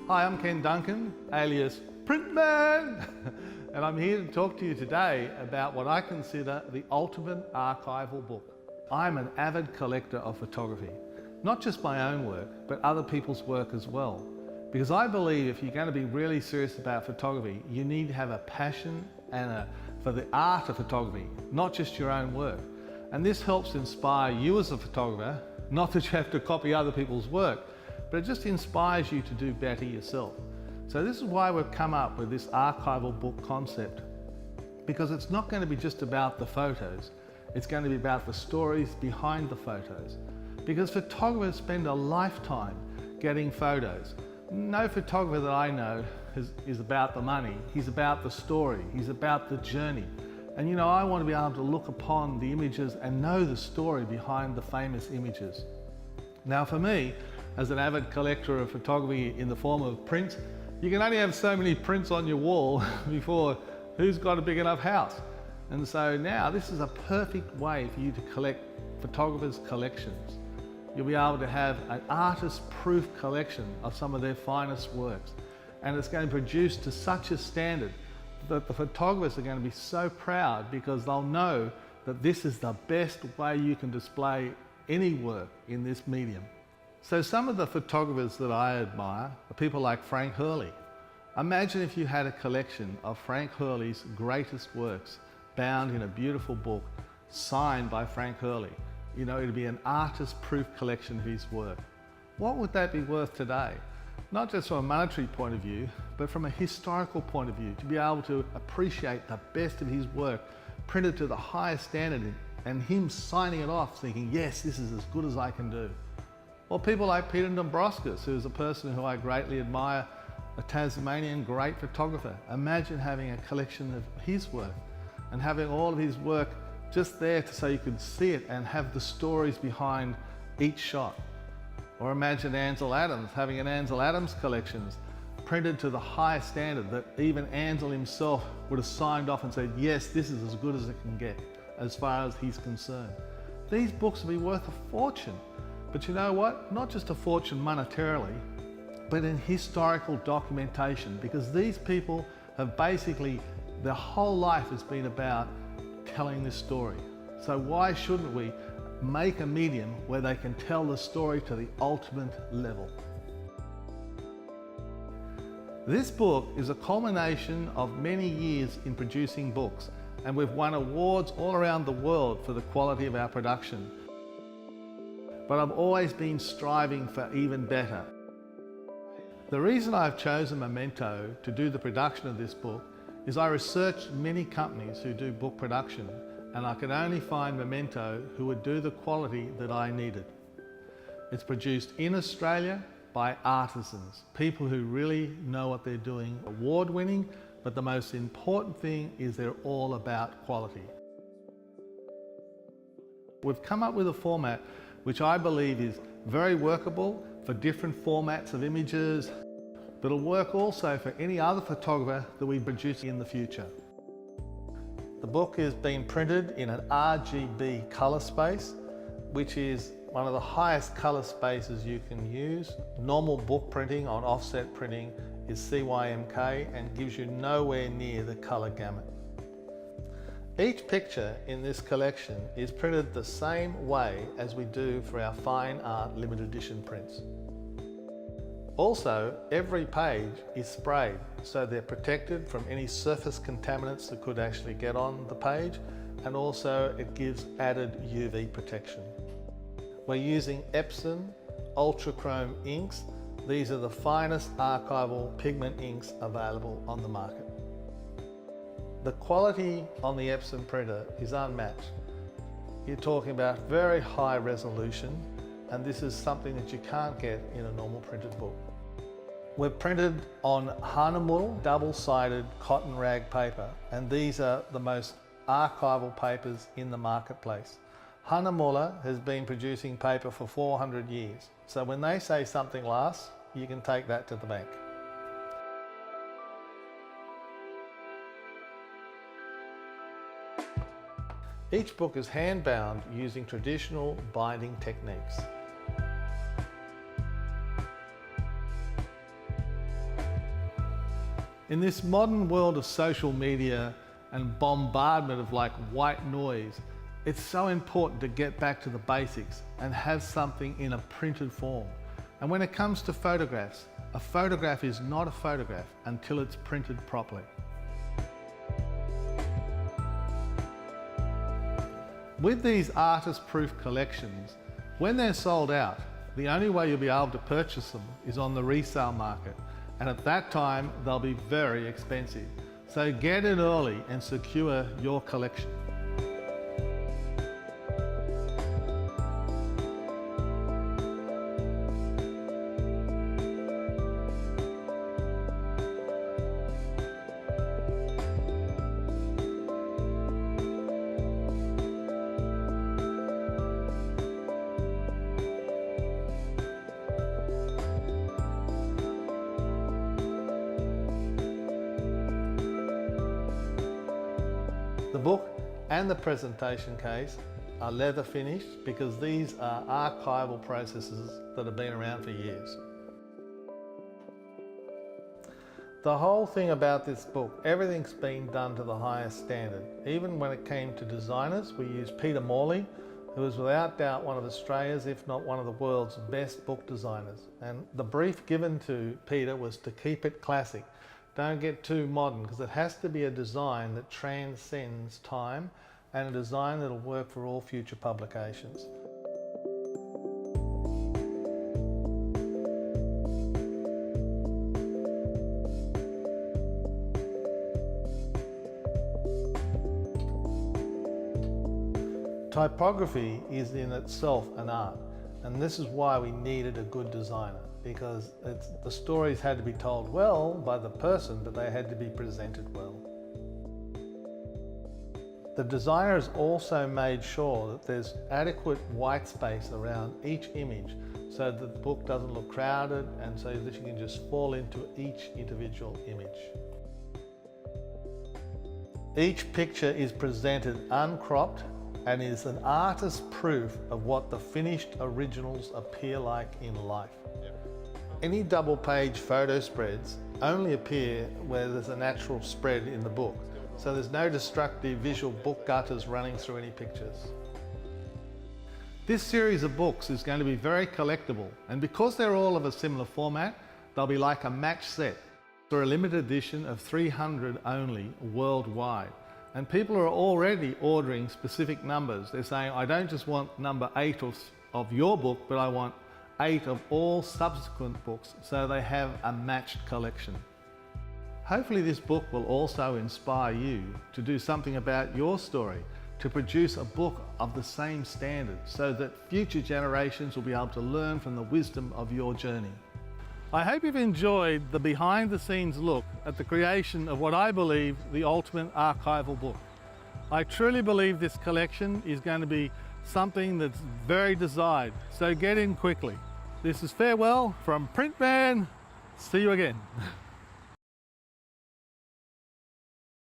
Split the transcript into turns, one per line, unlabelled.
Hi, I'm Ken Duncan, alias Printman, and I'm here to talk to you today about what I consider the ultimate archival book. I'm an avid collector of photography, not just my own work, but other people's work as well. Because I believe if you're going to be really serious about photography, you need to have a passion for the art of photography, not just your own work. And this helps inspire you as a photographer, not that you have to copy other people's work, but it just inspires you to do better yourself. So this is why we've come up with this archival book concept, because it's not going to be just about the photos, it's going to be about the stories behind the photos. Because photographers spend a lifetime getting photos. No photographer that I know is about the money, he's about the story, he's about the journey. And you know, I want to be able to look upon the images and know the story behind the famous images. Now for me, as an avid collector of photography in the form of prints, you can only have so many prints on your wall before who's got a big enough house. And so now this is a perfect way for you to collect photographers' collections. You'll be able to have an artist-proof collection of some of their finest works. And it's going to produce to such a standard that the photographers are going to be so proud because they'll know that this is the best way you can display any work in this medium. So some of the photographers that I admire are people like Frank Hurley. Imagine if you had a collection of Frank Hurley's greatest works bound in a beautiful book signed by Frank Hurley. You know, it'd be an artist-proof collection of his work. What would that be worth today? Not just from a monetary point of view, but from a historical point of view, to be able to appreciate the best of his work printed to the highest standard and him signing it off thinking, yes, this is as good as I can do. Or people like Peter Dombrovskis, who's a person who I greatly admire, a Tasmanian great photographer. Imagine having a collection of his work and having all of his work just there so you could see it and have the stories behind each shot. Or imagine Ansel Adams having an Ansel Adams collections printed to the highest standard that even Ansel himself would have signed off and said, yes, this is as good as it can get as far as he's concerned. These books will be worth a fortune. But you know what? Not just a fortune monetarily, but in historical documentation, because these people have basically, their whole life has been about telling this story. So why shouldn't we make a medium where they can tell the story to the ultimate level? This book is a culmination of many years in producing books, and we've won awards all around the world for the quality of our production. But I've always been striving for even better. The reason I've chosen Memento to do the production of this book is I researched many companies who do book production, and I could only find Memento who would do the quality that I needed. It's produced in Australia by artisans, people who really know what they're doing, award-winning, but the most important thing is they're all about quality. We've come up with a format which I believe is very workable for different formats of images, but it'll work also for any other photographer that we produce in the future. The book is being printed in an RGB colour space, which is one of the highest colour spaces you can use. Normal book printing on offset printing is CYMK and gives you nowhere near the colour gamut. Each picture in this collection is printed the same way as we do for our fine art limited edition prints. Also, every page is sprayed so they're protected from any surface contaminants that could actually get on the page, and also it gives added UV protection. We're using Epson Ultrachrome inks. These are the finest archival pigment inks available on the market. The quality on the Epson printer is unmatched. You're talking about very high resolution, and this is something that you can't get in a normal printed book. We're printed on Hahnemull double-sided cotton rag paper, and these are the most archival papers in the marketplace. Hahnemuller has been producing paper for 400 years, so when they say something lasts, you can take that to the bank. Each book is hand-bound using traditional binding techniques. In this modern world of social media and bombardment of like white noise, it's so important to get back to the basics and have something in a printed form. And when it comes to photographs, a photograph is not a photograph until it's printed properly. With these artist-proof collections, when they're sold out, the only way you'll be able to purchase them is on the resale market. And at that time, they'll be very expensive. So get in early and secure your collection. The book and the presentation case are leather finished because these are archival processes that have been around for years. The whole thing about this book, everything's been done to the highest standard. Even when it came to designers, we used Peter Morley, who is without doubt one of Australia's, if not one of the world's best book designers. And the brief given to Peter was to keep it classic. Don't get too modern, because it has to be a design that transcends time and a design that'll work for all future publications. Typography is in itself an art, and this is why we needed a good designer, because the stories had to be told well by the person, but they had to be presented well. The designers also made sure that there's adequate white space around each image so that the book doesn't look crowded and so that you can just fall into each individual image. Each picture is presented uncropped and is an artist's proof of what the finished originals appear like in life. Any double-page photo spreads only appear where there's a natural spread in the book, so there's no destructive visual book gutters running through any pictures. This series of books is going to be very collectible, and because they're all of a similar format, they'll be like a match set. They're a limited edition of 300 only worldwide. And people are already ordering specific numbers. They're saying, I don't just want number 8 of your book, but I want 8 of all subsequent books, so they have a matched collection. Hopefully this book will also inspire you to do something about your story, to produce a book of the same standard, so that future generations will be able to learn from the wisdom of your journey. I hope you've enjoyed the behind-the-scenes look at the creation of what I believe the ultimate archival book. I truly believe this collection is going to be something that's very desired, so get in quickly. This is farewell from Printman. See you again.